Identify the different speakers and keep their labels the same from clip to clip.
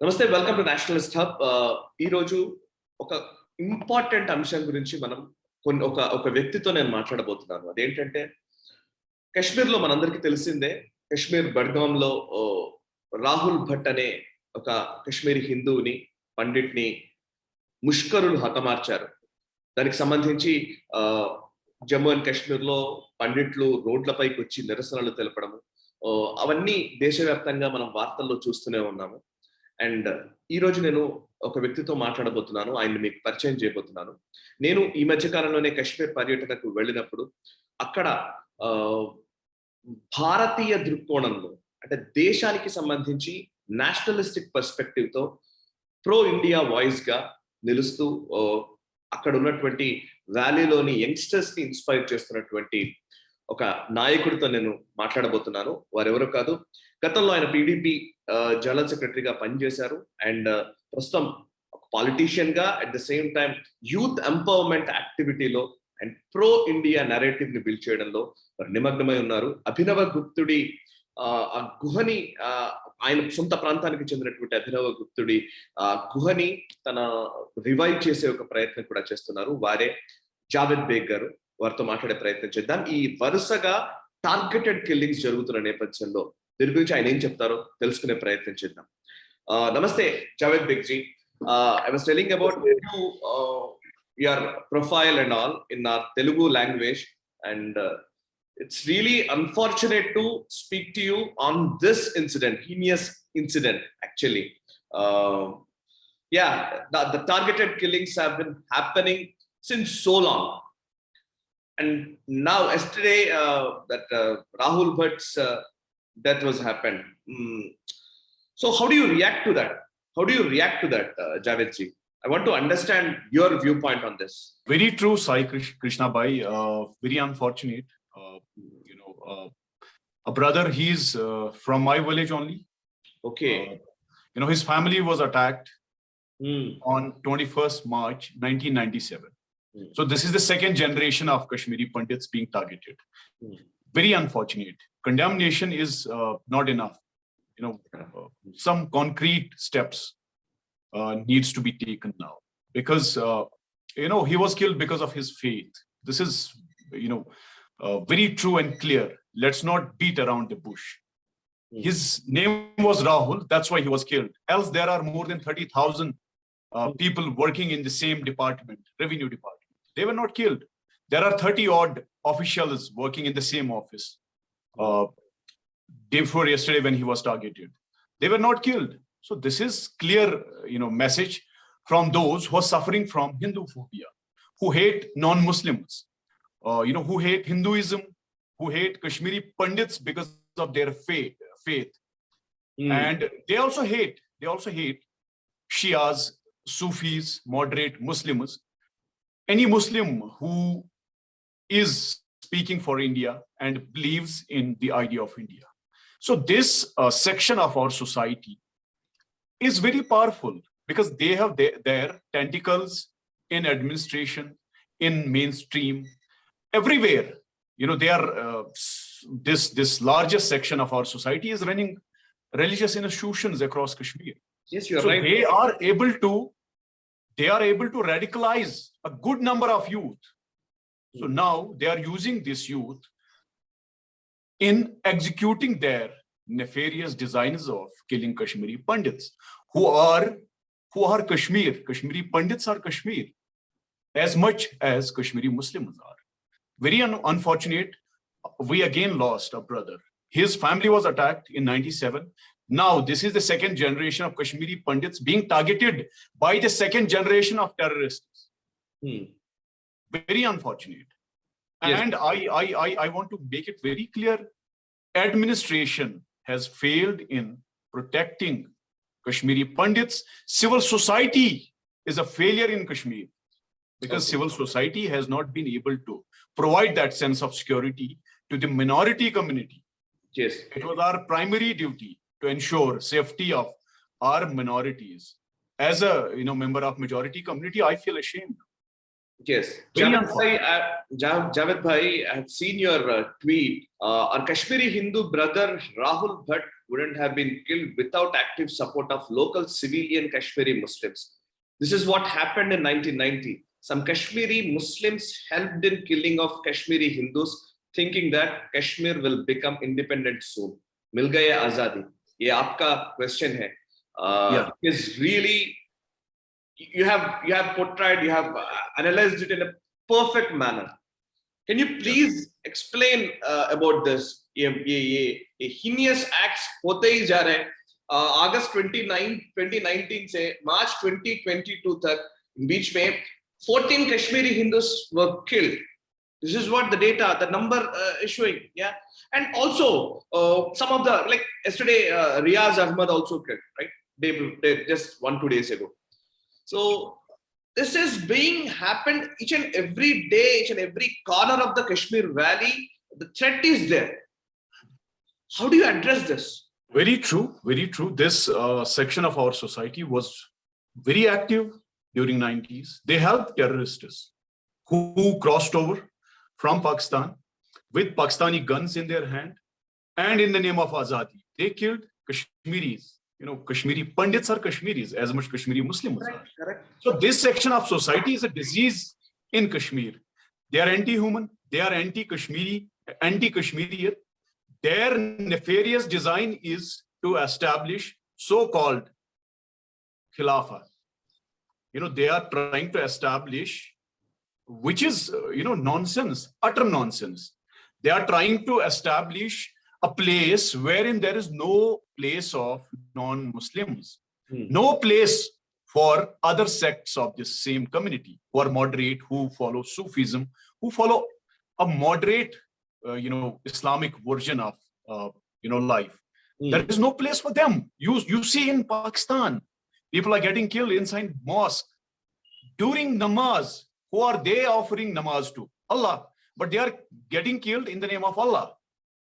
Speaker 1: నమస్తే, welcome to Nationalist hub. ఈ రోజు ఒక ఇంపార్టెంట్ అంశం గురించి మనం ఒక వ్యక్తితో నేను మాట్లాడబోతున్నాను. అదేంటంటే కశ్మీర్లో మనందరికీ తెలిసిందే. కశ్మీర్ బడ్గాంలో రాహుల్ భట్ అనే ఒక కశ్మీరీ హిందువుని, పండిట్ని ముష్కరులు హతమార్చారు. దానికి సంబంధించి జమ్మూ అండ్ కాశ్మీర్లో పండిట్లు రోడ్లపైకి వచ్చి నిరసనలు తెలపడము, అవన్నీ దేశవ్యాప్తంగా మనం వార్తల్లో చూస్తూనే ఉన్నాము. అండ్ ఈ రోజు నేను ఒక వ్యక్తితో మాట్లాడబోతున్నాను. ఆయన్ని మీకు పరిచయం చేయబోతున్నాను. నేను ఈ మధ్య కాలంలోనే కాశ్మీర్ పర్యటనకు వెళ్ళినప్పుడు అక్కడ భారతీయ దృక్కోణంలో, అంటే దేశానికి సంబంధించి నేషనలిస్టిక్ పర్స్పెక్టివ్ తో ప్రో ఇండియా వాయిస్ గా నిలుస్తూ అక్కడ ఉన్నటువంటి వ్యాలీలోని యంగ్స్టర్స్ ని ఇన్స్పైర్ చేస్తున్నటువంటి ఒక నాయకుడితో నేను మాట్లాడబోతున్నాను. వారెవరో కాదు, గతంలో ఆయన పీడీపీ జనరల్ సెక్రటరీగా పనిచేశారు. అండ్ ప్రస్తుతం ఒక పాలిటీషియన్ గా, at the same time youth empowerment యాక్టివిటీలో అండ్ ప్రో ఇండియా నెరేటివ్ ని బిల్డ్ చేయడంలో నిమగ్నమై ఉన్నారు. అభినవ గుప్తుడి ఆ గుహని, ఆయన సొంత ప్రాంతానికి చెందినటువంటి అభినవ గుప్తుడి గుహని తన రివైవ్ చేసే ఒక ప్రయత్నం కూడా చేస్తున్నారు. వారే జావేద్ బేగ్ గారు. వారితో మాట్లాడే ప్రయత్నం చేద్దాం. ఈ వరుసగా టార్గెటెడ్ కిల్లింగ్స్ జరుగుతున్న నేపథ్యంలో దీని గురించి ఆయన ఏం చెప్తారో తెలుసుకునే ప్రయత్నం చేద్దాం. నమస్తే Javed Baig ji. I was telling about you, your profile and all in our Telugu language, and it's really unfortunate to speak to you on this incident, heinous incident actually. Yeah, the targeted killings have been happening since so long. And now yesterday that Rahul Bhat's death was happened. So how do you react to that? How do you react to that, Javed ji? I want to understand your viewpoint on this.
Speaker 2: Very true, Sai Krishna Beigh. Very unfortunate. A brother, he's from my village only.
Speaker 1: Okay.
Speaker 2: His family was attacked on 21st March 1997. So this is the second generation of Kashmiri Pandits being targeted. Very unfortunate. Condemnation is not enough. Some concrete steps needs to be taken now, because he was killed because of his faith. This is very true and clear. Let's not beat around the bush. His name was Rahul, that's why he was killed. Else there are more than 30,000 people working in the same department, revenue department. They were not killed. There are 30 odd officials working in the same office. Day before yesterday when he was targeted, they were not killed. So this is clear message from those who are suffering from Hindu phobia, who hate non-Muslims, who hate Hinduism, who hate Kashmiri Pandits because of their faith. And they also hate Shias, Sufis, moderate Muslims, any Muslim who is speaking for India and believes in the idea of India. So this section of our society is very powerful, because they have their tentacles in administration, in mainstream, everywhere. They are this largest section of our society is running religious institutions across Kashmir.
Speaker 1: Yes, you are right.
Speaker 2: They are able to radicalize a good number of youth. So now they are using this youth in executing their nefarious designs of killing Kashmiri Pandits, who are Kashmir. Kashmiri Pandits are Kashmir as much as Kashmiri Muslims are. Very unfortunate. We again lost a brother. His family was attacked in 97. Now this is the second generation of Kashmiri Pandits being targeted by the second generation of terrorists. Very unfortunate. Yes. And I want to make it very clear, administration has failed in protecting Kashmiri Pandits. Civil society is a failure in Kashmir, because civil society has not been able to provide that sense of security to the minority community.
Speaker 1: Yes.
Speaker 2: It was our primary duty to ensure safety of our minorities. As a member of majority community, I feel ashamed.
Speaker 1: Yes,
Speaker 2: Very
Speaker 1: Javed
Speaker 2: unfortunate.
Speaker 1: Bhai, Javed Bhai, I have seen your tweet. Our Kashmiri Hindu brother Rahul Bhat wouldn't have been killed without active support of local civilian Kashmiri Muslims. This is what happened in 1990. Some Kashmiri Muslims helped in killing of Kashmiri Hindus, thinking that Kashmir will become independent soon. Mil gaye azadi. ये आपका question है.
Speaker 2: Yeah.
Speaker 1: Is really you have portrayed, you have analyzed it in a perfect manner. Can you please explain about this? ये heinous acts होते ही जा रहे हैं. अगस्त 2019 से मार्च 2022 तक बीच में 14 Kashmiri Hindus were killed. This is what the data, the number is showing. Yeah, and also some of the, like yesterday, Riaz Ahmad also killed, right? They just 1-2 days ago. So this is being happened each and every day, each and every corner of the Kashmir Valley. The threat is there. How do you address this?
Speaker 2: Very true, very true. This section of our society was very active during 90s. They helped terrorists who crossed over from Pakistan with Pakistani guns in their hand, and in the name of Azadi, they killed Kashmiris. You know, Kashmiri Pandits are Kashmiris as much Kashmiri Muslims are.
Speaker 1: Correct.
Speaker 2: So this section of society is a disease in Kashmir. They are anti-human, they are anti-Kashmiri, anti-Kashmiriyat. Their nefarious design is to establish so-called Khilafah. You know, they are trying to establish, which is, nonsense, utter nonsense. They are trying to establish a place wherein there is no place of non-Muslims, no place for other sects of this same community who are moderate, who follow Sufism, who follow a moderate, Islamic version of, life. There is no place for them. You see in Pakistan, people are getting killed inside mosque during namaz. Who are they offering namaz to? Allah. But they are getting killed in the name of Allah.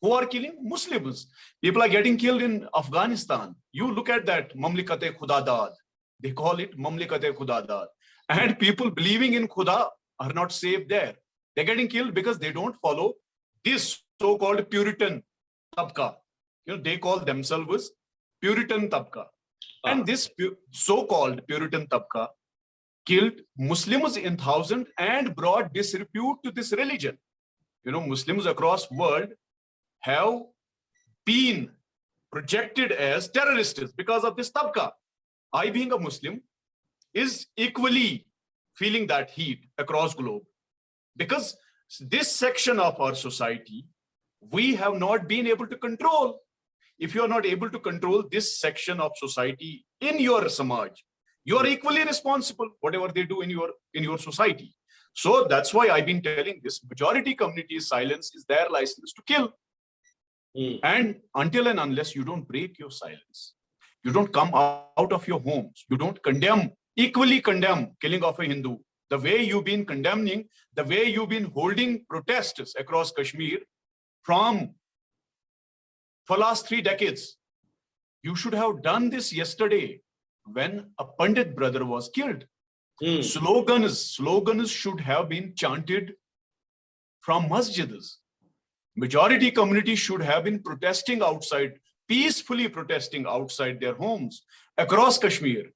Speaker 2: Who are killing? Muslims. People are getting killed in Afghanistan. You look at that, Mamlikat-e Khudadad. They call it Mamlikat-e Khudadad. And people believing in Khuda are not safe there. They're getting killed because they don't follow this so-called Puritan tabka. They call themselves Puritan tabka. And this so-called Puritan tabka killed Muslims in thousands and brought disrepute to this religion. Muslims across world have been projected as terrorists because of this tabka. I, being a Muslim, is equally feeling that heat across globe, because this section of our society, we have not been able to control. If you are not able to control this section of society in your samaj, you are equally responsible, whatever they do in your society. So that's why I've been telling this majority community's silence is their license to kill. And until and unless you don't break your silence, you don't come out of your homes, you don't equally condemn killing of a Hindu, the way you've been condemning, the way you've been holding protests across Kashmir for last 3 decades. You should have done this yesterday when a Pandit brother was killed. Slogans should have been chanted from masjids. Majority community should have been protesting outside, peacefully protesting outside their homes across Kashmir.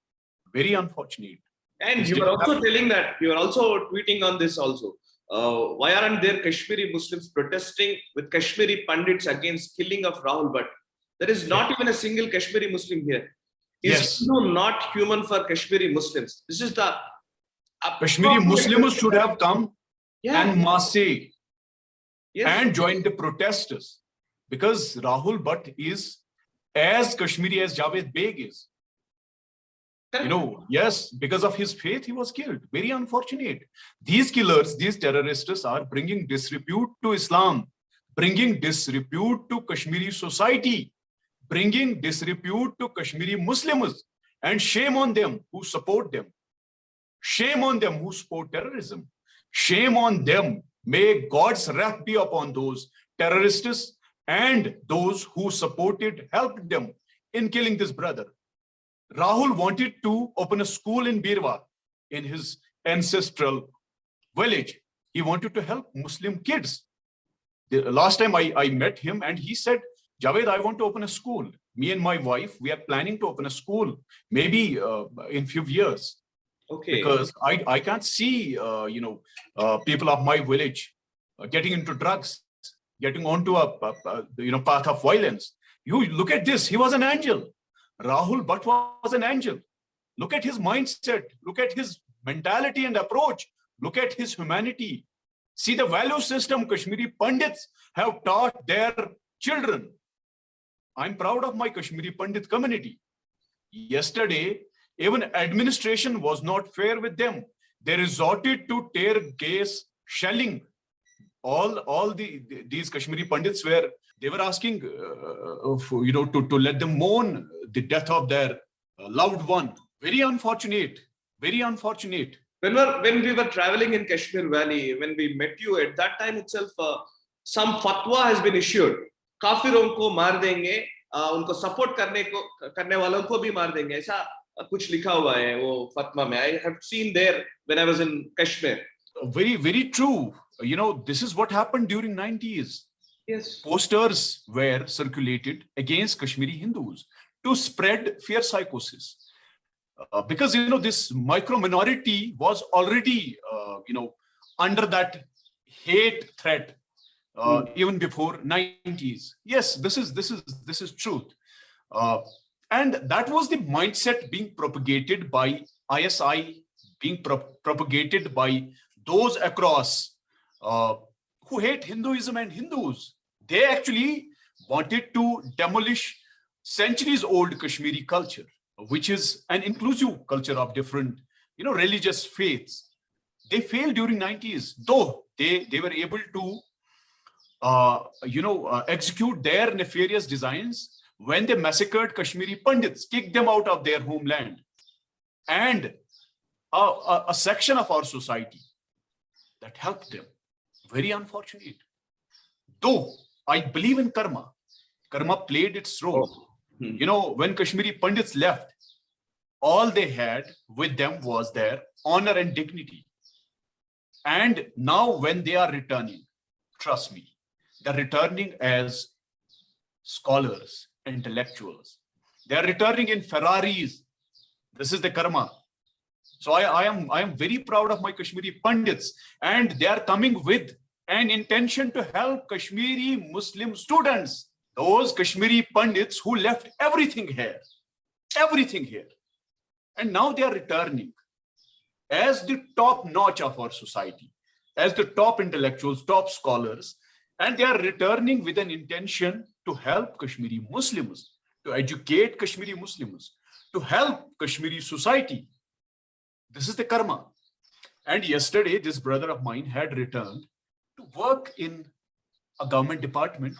Speaker 2: Very unfortunate.
Speaker 1: And you were also telling that, you were also tweeting on this also. Why aren't there Kashmiri Muslims protesting with Kashmiri Pandits against killing of Rahul Bhat? There is not even a single Kashmiri Muslim here. Is not human for Kashmiri Muslims? This is the
Speaker 2: Kashmiri Muslims should have come and masse and joined the protesters, because Rahul Bhat is as Kashmiri as Javed Beigh is. Because of his faith, he was killed. Very unfortunate. These killers, these terrorists are bringing disrepute to Islam, bringing disrepute to Kashmiri society, bringing disrepute to Kashmiri Muslims. And shame on them who support them. Shame on them who support terrorism. Shame on them. May God's wrath be upon those terrorists and those who helped them in killing this brother. Rahul wanted to open a school in Birwa, in his ancestral village. He wanted to help Muslim kids. The last time I met him, and he said, Javed, I want to open a school. Me and my wife, we are planning to open a school, maybe in few years.
Speaker 1: Okay.
Speaker 2: Because I can't see, people of my village getting into drugs, getting onto a path of violence. You look at this, he was an angel. Rahul Bhat was an angel. Look at his mindset. Look at his mentality and approach. Look at his humanity. See the value system Kashmiri Pandits have taught their children. I'm proud of my Kashmiri Pandit community. Yesterday, even administration was not fair with them. They resorted to tear gas shelling. All these Kashmiri Pandits they were asking, to let them mourn the death of their loved one. Very unfortunate. Very unfortunate.
Speaker 1: When we were traveling in Kashmir Valley, when we met you, at that time itself, some fatwa has been issued. काफिरों को मार देंगे, उनको support करने वालों को भी मार देंगे, ऐसा कुछ लिखा हुआ है वो fatwa में. I have seen there when I was in Kashmir.
Speaker 2: Very, very true. This is what happened during 90s.
Speaker 1: Yes.
Speaker 2: Posters were circulated against Kashmiri Hindus to spread fear psychosis. Because, this micro minority was already, under that hate threat, even before 90s. Yes, this is truth. And that was the mindset being propagated by ISI, being propagated by those across who hate Hinduism and Hindus. They actually wanted to demolish centuries old Kashmiri culture, which is an inclusive culture of different, religious faiths. They failed during 90s, though they were able to, execute their nefarious designs when they massacred Kashmiri Pandits, kicked them out of their homeland. And a section of our society that helped them. Very unfortunate. Though I believe in karma. Karma played its role. When Kashmiri Pandits left, all they had with them was their honor and dignity. And now when they are returning, trust me, they're returning as scholars, intellectuals. They're returning in Ferraris. This is the karma. So I am very proud of my Kashmiri Pandits, and they are coming with an intention to help Kashmiri Muslim students. Those Kashmiri Pandits who left everything here. And now they are returning as the top notch of our society, as the top intellectuals, top scholars, and they are returning with an intention to help Kashmiri Muslims, to educate Kashmiri Muslims, to help Kashmiri society. This is the karma. And yesterday, this brother of mine had returned to work in a government department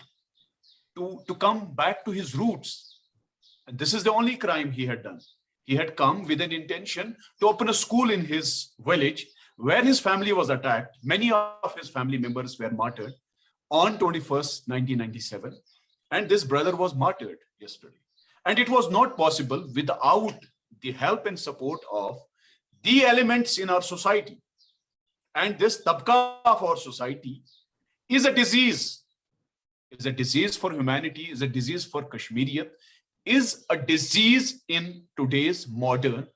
Speaker 2: to come back to his roots. And this is the only crime he had done. He had come with an intention to open a school in his village where his family was attacked. Many of his family members were martyred on 21st, 1997. And this brother was martyred yesterday. And it was not possible without the help and support of the elements in our society. And this tabka of our society is a disease. Is a disease for humanity, is a disease for Kashmiriyat, is a disease in today's modern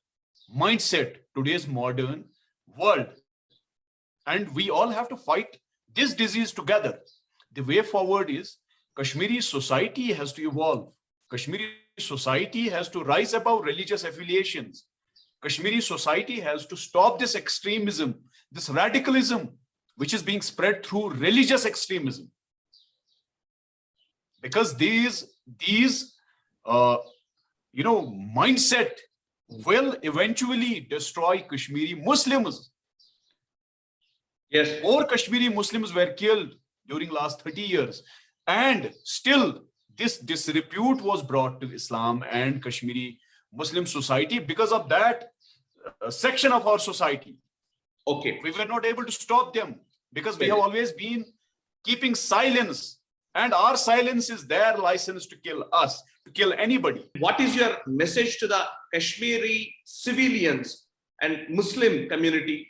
Speaker 2: mindset, today's modern world. And we all have to fight this disease together. The way forward is Kashmiri society has to evolve. Kashmiri society has to rise above religious affiliations. Kashmiri society has to stop this extremism, this radicalism, which is being spread through religious extremism. Because these mindset will eventually destroy Kashmiri Muslims.
Speaker 1: Yes.
Speaker 2: More Kashmiri Muslims were killed during last 30 years. And still this disrepute was brought to Islam and Kashmiri Muslim society because of that section of our society.
Speaker 1: Okay.
Speaker 2: We were not able to stop them because we have always been keeping silence. And our silence is their license to kill us, to kill anybody.
Speaker 1: What is your message to the Kashmiri civilians and Muslim community?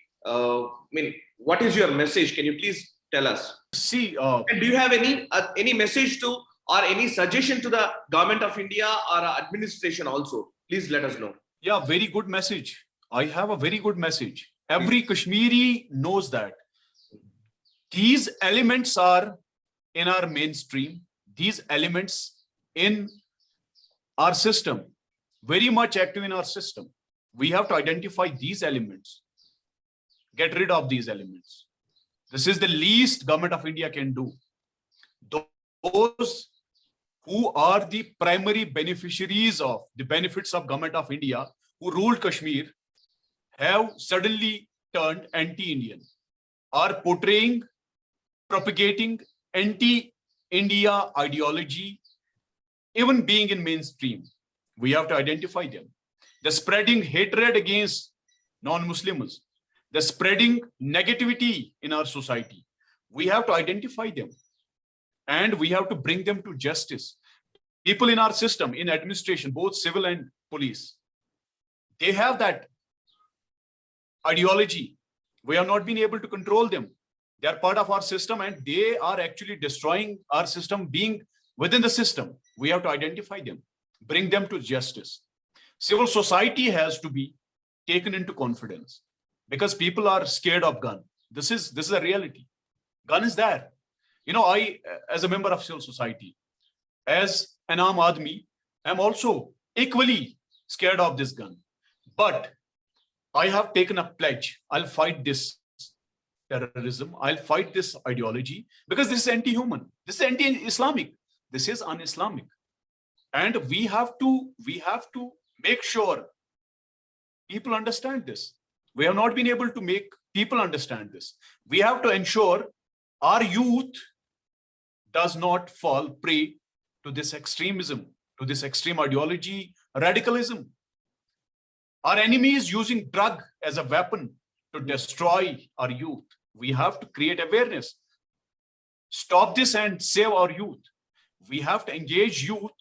Speaker 1: What is your message? Can you please tell us?
Speaker 2: See,
Speaker 1: And do you have any message to or any suggestion to the government of India or administration also? Please let us know.
Speaker 2: yeah, very good message. I have a very good message. Every Kashmiri knows that these elements are in our mainstream, these elements in our system, very much active in our system. We have to identify these elements, get rid of these elements. This is the least government of India can do. Those who are the primary beneficiaries of the benefits of government of India, who ruled Kashmir, have suddenly turned anti-Indian, are portraying, propagating anti-India ideology, even being in mainstream. We have to identify them. They're spreading hatred against non-Muslims. They're spreading negativity in our society. We have to identify them and we have to bring them to justice. People in our system, in administration, both civil and police, they have that ideology. We have not been able to control them. They are part of our system and they are actually destroying our system, being within the system. We have to identify them, bring them to justice. Civil society has to be taken into confidence because people are scared of gun. This is a reality. Gun is there. You know, I, as a member of civil society, as an Aam Admi, I'm also equally scared of this gun. But I have taken a pledge. I'll fight this terrorism. I'll fight this ideology because this is anti-human. This is anti-Islamic. This is un-Islamic. And we have to make sure people understand this. We have not been able to make people understand this. We have to ensure our youth does not fall prey to this extremism, to this extreme ideology, radicalism. Our enemy is using drug as a weapon to destroy our youth. We have to create awareness. Stop this and save our youth. We have to engage youth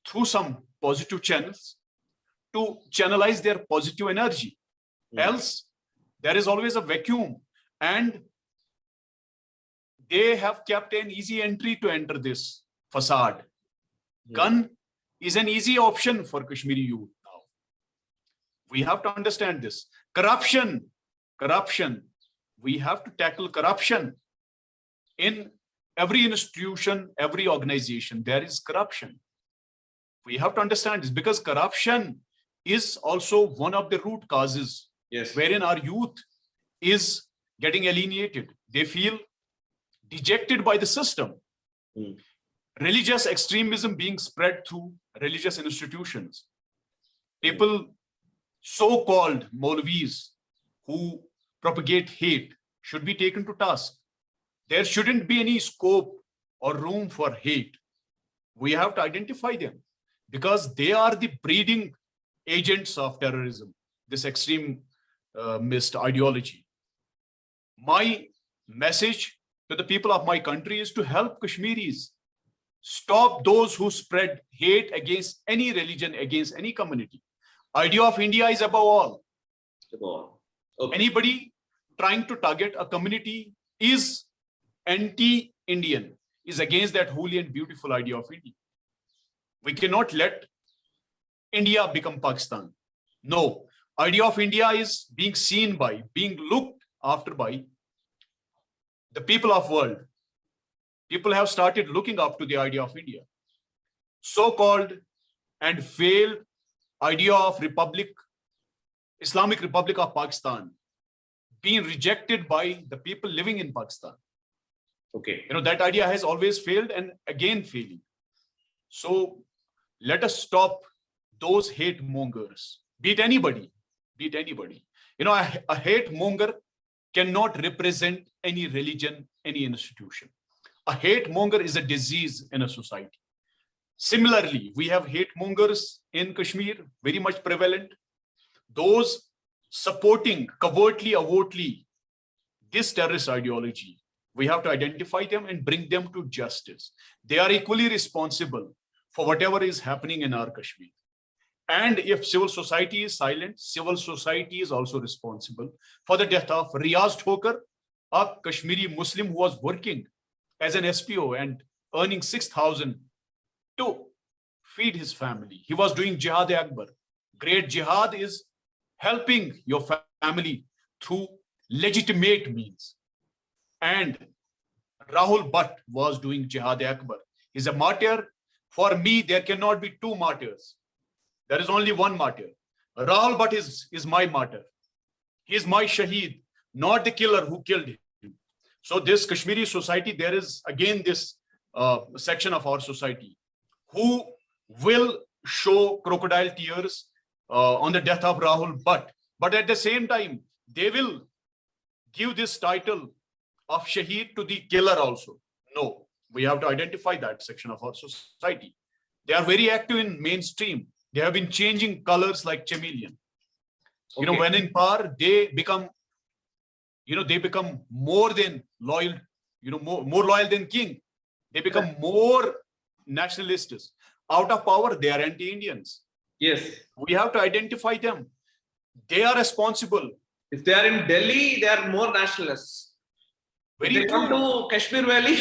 Speaker 2: through some positive channels to channelize their positive energy. Else, there is always a vacuum and they have kept an easy entry to enter this facade. Gun is an easy option for Kashmiri youth now. We have to understand this. Corruption. We have to tackle corruption. In every institution, every organization, there is corruption. We have to understand this because corruption is also one of the root causes wherein our youth is getting alienated. They feel dejected by the system. Religious extremism being spread through religious institutions. People, so-called Maulvis who propagate hate should be taken to task. There shouldn't be any scope or room for hate. We have to identify them because they are the breeding agents of terrorism, this extremist ideology. My message to the people of my country is to help Kashmiris stop those who spread hate against any religion, against any community. Idea of India is above all. Okay. Anybody trying to target a community is anti-Indian, is against that holy and beautiful idea of India. We cannot let India become Pakistan. No, idea of India is being seen by, being looked after by the people of world. People have started looking up to the idea of India. So-called and failed idea of Republic, Islamic Republic of Pakistan, being rejected by the people living in Pakistan. Okay. You know, that idea has always failed and again failing. So let us stop those hate mongers. Beat anybody. You know, a hate monger cannot represent any religion, any institution. A hate monger is a disease in a society. Similarly, we have hate mongers in Kashmir, very much prevalent. Those supporting covertly, overtly this terrorist ideology, we have to identify them and bring them to justice. They are equally responsible for whatever is happening in our Kashmir. And if civil society is silent, civil society is also responsible for the death of Riaz Thokar, a Kashmiri Muslim who was working as an SPO and earning 6,000 to feed his family. He was doing Jihad Akbar. Great jihad is helping your family through legitimate means. And Rahul Bhat was doing Jihad Akbar. He's a martyr. For me, there cannot be two martyrs. There is only one martyr. Rahul Bhat is my martyr. He is my shaheed, not the killer who killed him. So this Kashmiri society, there is again this section of our society who will show crocodile tears on the death of Rahul Bhat. But at the same time, they will give this title of shaheed to the killer also. No, we have to identify that section of our society. They are very active in mainstream. They have been changing colors like chameleon. Okay. You know, when in power, they become more than loyal, more loyal than king. They become more nationalists. Out of power, they are anti-Indians.
Speaker 1: Yes.
Speaker 2: We have to identify them. They are responsible.
Speaker 1: If they are in Delhi, they are more nationalists.
Speaker 2: Very
Speaker 1: if they come to Kashmir Valley,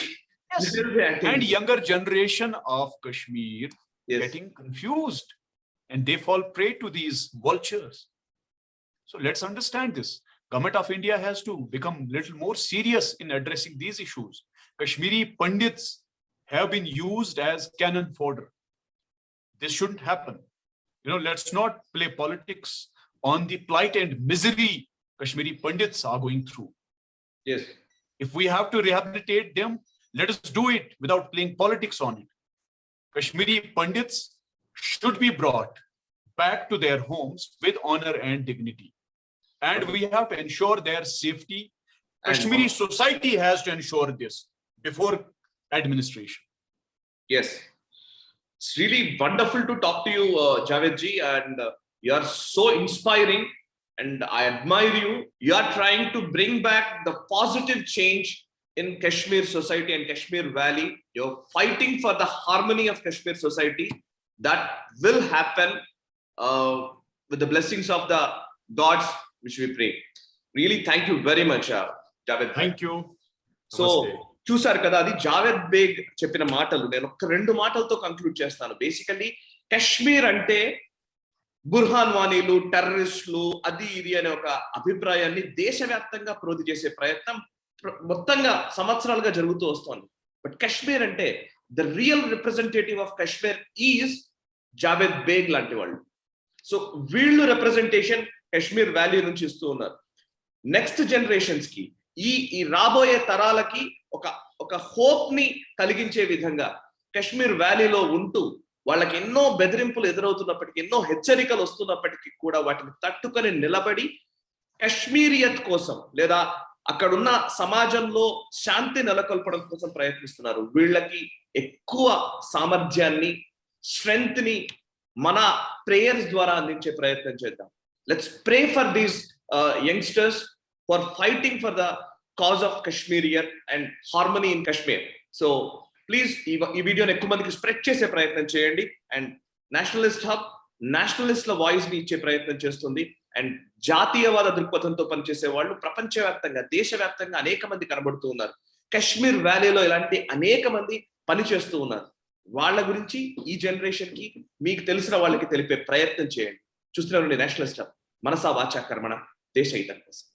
Speaker 2: yes. And younger generation of Kashmir getting confused. And they fall prey to these vultures. So let's understand this. Government of India has to become a little more serious in addressing these issues. Kashmiri Pandits have been used as cannon fodder. This shouldn't happen. Let's not play politics on the plight and misery Kashmiri Pandits are going through.
Speaker 1: Yes.
Speaker 2: If we have to rehabilitate them, let us do it without playing politics on it. Kashmiri Pandits should be brought back to their homes with honor and dignity. And we have to ensure their safety. Kashmiri society has to ensure this before administration.
Speaker 1: Yes. It's really wonderful to talk to you, Javed ji, and you are so inspiring and I admire you. You are trying to bring back the positive change in Kashmir society and Kashmir Valley. You're fighting for the harmony of Kashmir society. That will happen with the blessings of the gods, which we pray. Really, thank you very much, Javed.
Speaker 2: Thank you.
Speaker 1: So, చూసారు కదా, అది జావేద్ బేగ్ చెప్పిన మాటలు. నేను ఒక 2 మాటలతో conclude చేస్తాను. Basically Kashmir అంటే బుర్హాన్ వానీలు, టెర్రరిస్టులు, అది ఇది అనే ఒక అభిప్రాయాన్ని దేశవ్యాప్తంగా ప్రోధి చేసే ప్రయత్నం మొత్తంగా సంవత్సరాలుగా జరుగుతూ వస్తోంది. బట్ కశ్మీర్ అంటే the real representative of Kashmir is Javed Baig లాంటి వాళ్ళు. సో వీళ్ళు రిప్రజెంటేషన్ కశ్మీర్ వ్యాలీ నుంచి ఇస్తూ ఉన్నారు. నెక్స్ట్ జనరేషన్స్ కి ఈ రాబోయే తరాలకి ఒక హోప్ ని కలిగించే విధంగా కశ్మీర్ వ్యాలీలో ఉంటూ వాళ్ళకి ఎన్నో బెదిరింపులు ఎదురవుతున్నప్పటికీ, ఎన్నో హెచ్చరికలు వస్తున్నప్పటికీ కూడా వాటిని తట్టుకొని నిలబడి కశ్మీరియత్ కోసం లేదా అక్కడున్న సమాజంలో శాంతి నెలకొల్పడం కోసం ప్రయత్నిస్తున్నారు. వీళ్ళకి ఎక్కువ సామర్థ్యాన్ని, స్ట్రెంగ్త్ ని మన ప్రేయర్స్ ద్వారా అందించే ప్రయత్నం చేద్దాం. Let's pray for these youngsters for fighting for the cause of Kashmiriyat and harmony in Kashmir. So please ఈ వీడియోని ఎక్కువ మందికి స్ప్రెడ్ చేసే ప్రయత్నం చేయండి. అండ్ నేషనలిస్ట్ హబ్ నేషనలిస్ట్ల వాయిస్ ని ఇచ్చే ప్రయత్నం చేస్తుంది. అండ్ జాతీయవాద దృక్పథంతో పనిచేసే వాళ్ళు ప్రపంచవ్యాప్తంగా, దేశవ్యాప్తంగా అనేక మంది కనబడుతూ ఉన్నారు. కశ్మీర్ వ్యాలీలో ఇలాంటి అనేక మంది పనిచేస్తూ ఉన్నారు. వాళ్ళ గురించి ఈ జనరేషన్ కి మీకు తెలిసిన వాళ్ళకి తెలిపే ప్రయత్నం చేయండి. చూస్తున్నారు నేషనలిస్ట్ హబ్, మనసా వాచా కర్మణ, దేశ హితం కోసం.